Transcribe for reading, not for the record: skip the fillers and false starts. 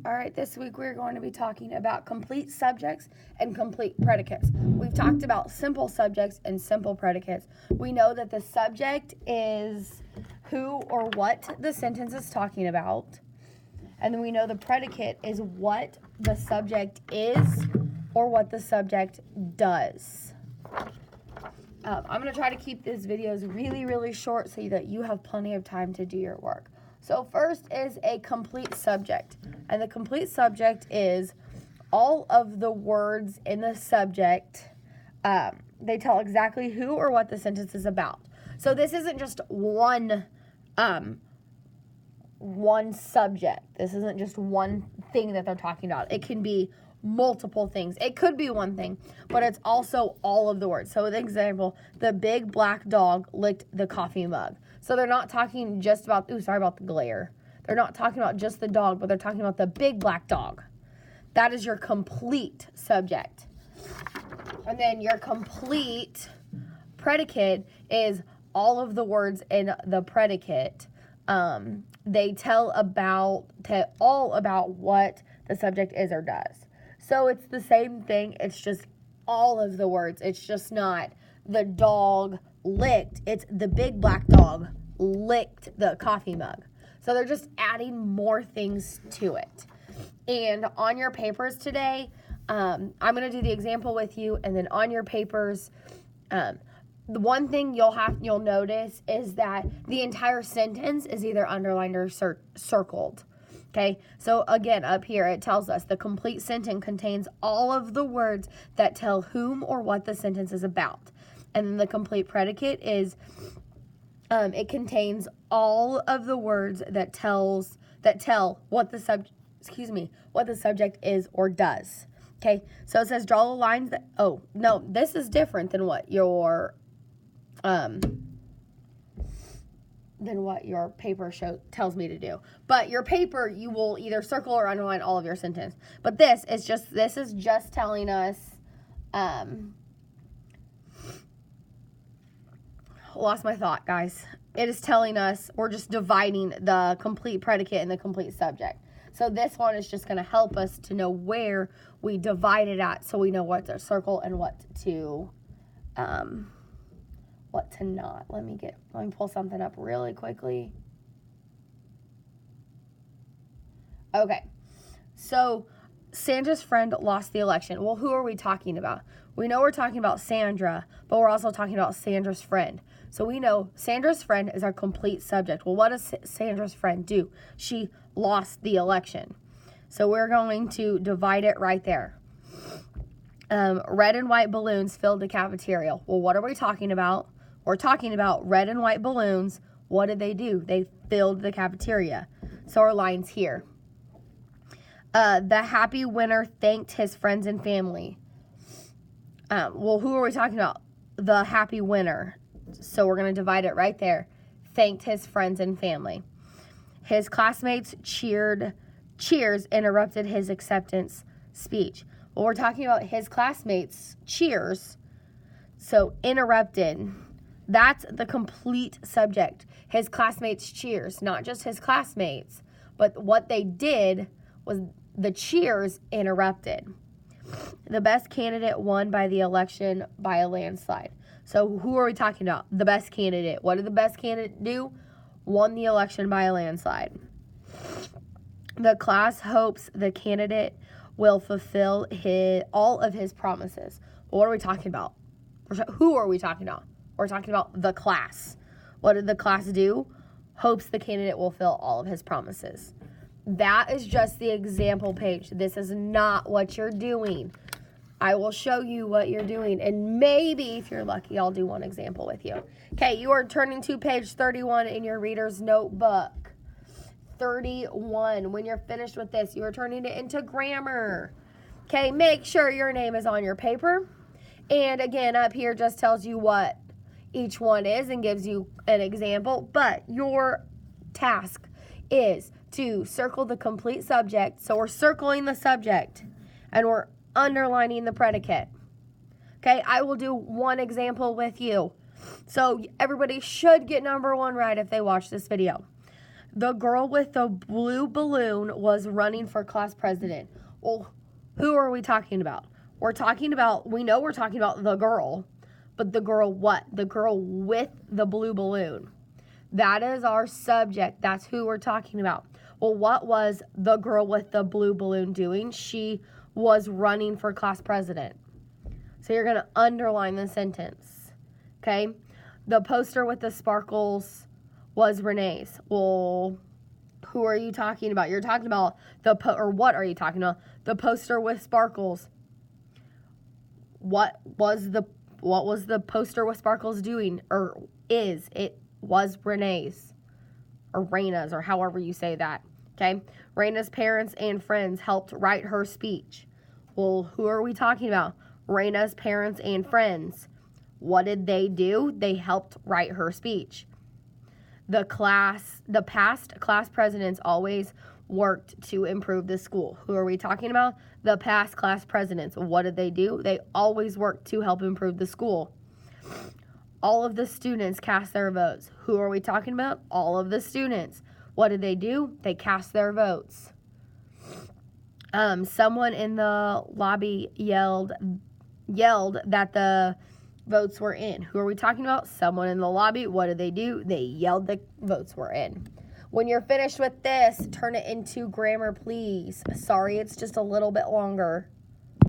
All right, this week we're going to be talking about complete subjects and complete predicates. We've talked about simple subjects and simple predicates. We know that the subject is who or what the sentence is talking about. And then we know the predicate is what the subject is or what the subject does. I'm going to try to keep these videos really short so that you have plenty of time to do your work. So first is a complete subject. And the complete subject is all of the words in the subject. They tell exactly who or what the sentence is about. So this isn't just one subject. This isn't just one thing that they're talking about. It can be multiple things. It could be one thing, but it's also all of the words. So, the example, the big black dog licked the coffee mug. So they're not talking just about, sorry about the glare. They're not talking about just the dog, but they're talking about the big black dog. That is your complete subject. And then your complete predicate is all of the words in the predicate. They tell all about what the subject is or does. So it's the same thing. It's just all of the words. It's just not the dog licked. It's the big black dog licked the coffee mug. So they're just adding more things to it. And on your papers today, I'm going to do the example with you. And then on your papers, the one thing you'll notice is that the entire sentence is either underlined or circled. Okay, so again, up here it tells us the complete sentence contains all of the words that tell whom or what the sentence is about. And then the complete predicate is it contains all of the words that tell what the subject is or does. Okay, so it says draw the lines that, oh, no, this is different than what your paper tells me to do. But your paper, you will either circle or underline all of your sentence. But this is just telling us, lost my thought, guys. It is telling us we're just dividing the complete predicate and the complete subject. So this one is just going to help us to know where we divide it at, so we know what to circle and what to not. Let me pull something up really quickly. Okay, so Sandra's friend lost the election. Well, who are we talking about? We know we're talking about Sandra, but we're also talking about Sandra's friend. So we know Sandra's friend is our complete subject. Well, what does Sandra's friend do? She lost the election. So we're going to divide it right there. Red and white balloons filled the cafeteria. Well, what are we talking about? We're talking about red and white balloons. What did they do? They filled the cafeteria. So our line's here. The happy winner thanked his friends and family. Well, who are we talking about? The happy winner. So we're going to divide it right there. Thanked his friends and family. His classmates cheers interrupted his acceptance speech. Well, we're talking about his classmates cheers. So interrupted. That's the complete subject. His classmates cheers. Not just his classmates, but what they did was the cheers interrupted. The best candidate won by the election by a landslide. So who are we talking about? The best candidate. What did the best candidate do? Won the election by a landslide. The class hopes the candidate will fulfill all of his promises. Well, what are we talking about? Who are we talking about? We're talking about the class. What did the class do? Hopes the candidate will fulfill all of his promises. That is just the example page. This is not what you're doing. I will show you what you're doing, and maybe, if you're lucky, I'll do one example with you. Okay, you are turning to page 31 in your reader's notebook. 31. When you're finished with this, you are turning it into grammar. Okay, make sure your name is on your paper. And again, up here just tells you what each one is and gives you an example. But your task is to circle the complete subject. So we're circling the subject, and we're underlining the predicate. Okay, I will do one example with you. So everybody should get number 1 right if they watch this video. The girl with the blue balloon was running for class president. Well, who are we talking about? We know we're talking about the girl, but the girl what? The girl with the blue balloon. That is our subject. That's who we're talking about. Well, what was the girl with the blue balloon doing? She was running for class president. So you're going to underline the sentence. Okay? The poster with the sparkles was Renee's. Well, who are you talking about? You're talking about what are you talking about? The poster with sparkles. What was the poster with sparkles doing? Or is it was Renee's or Raina's or however you say that. Okay? Raina's parents and friends helped write her speech. Well, who are we talking about? Raina's parents and friends. What did they do? They helped write her speech. The past class presidents always worked to improve the school. Who are we talking about? The past class presidents. What did they do? They always worked to help improve the school. All of the students cast their votes. Who are we talking about? All of the students. What did they do? They cast their votes. Someone in the lobby yelled that the votes were in. Who are we talking about? Someone in the lobby. What did they do? They yelled the votes were in. When you're finished with this, turn it into grammar, please. Sorry, it's just a little bit longer.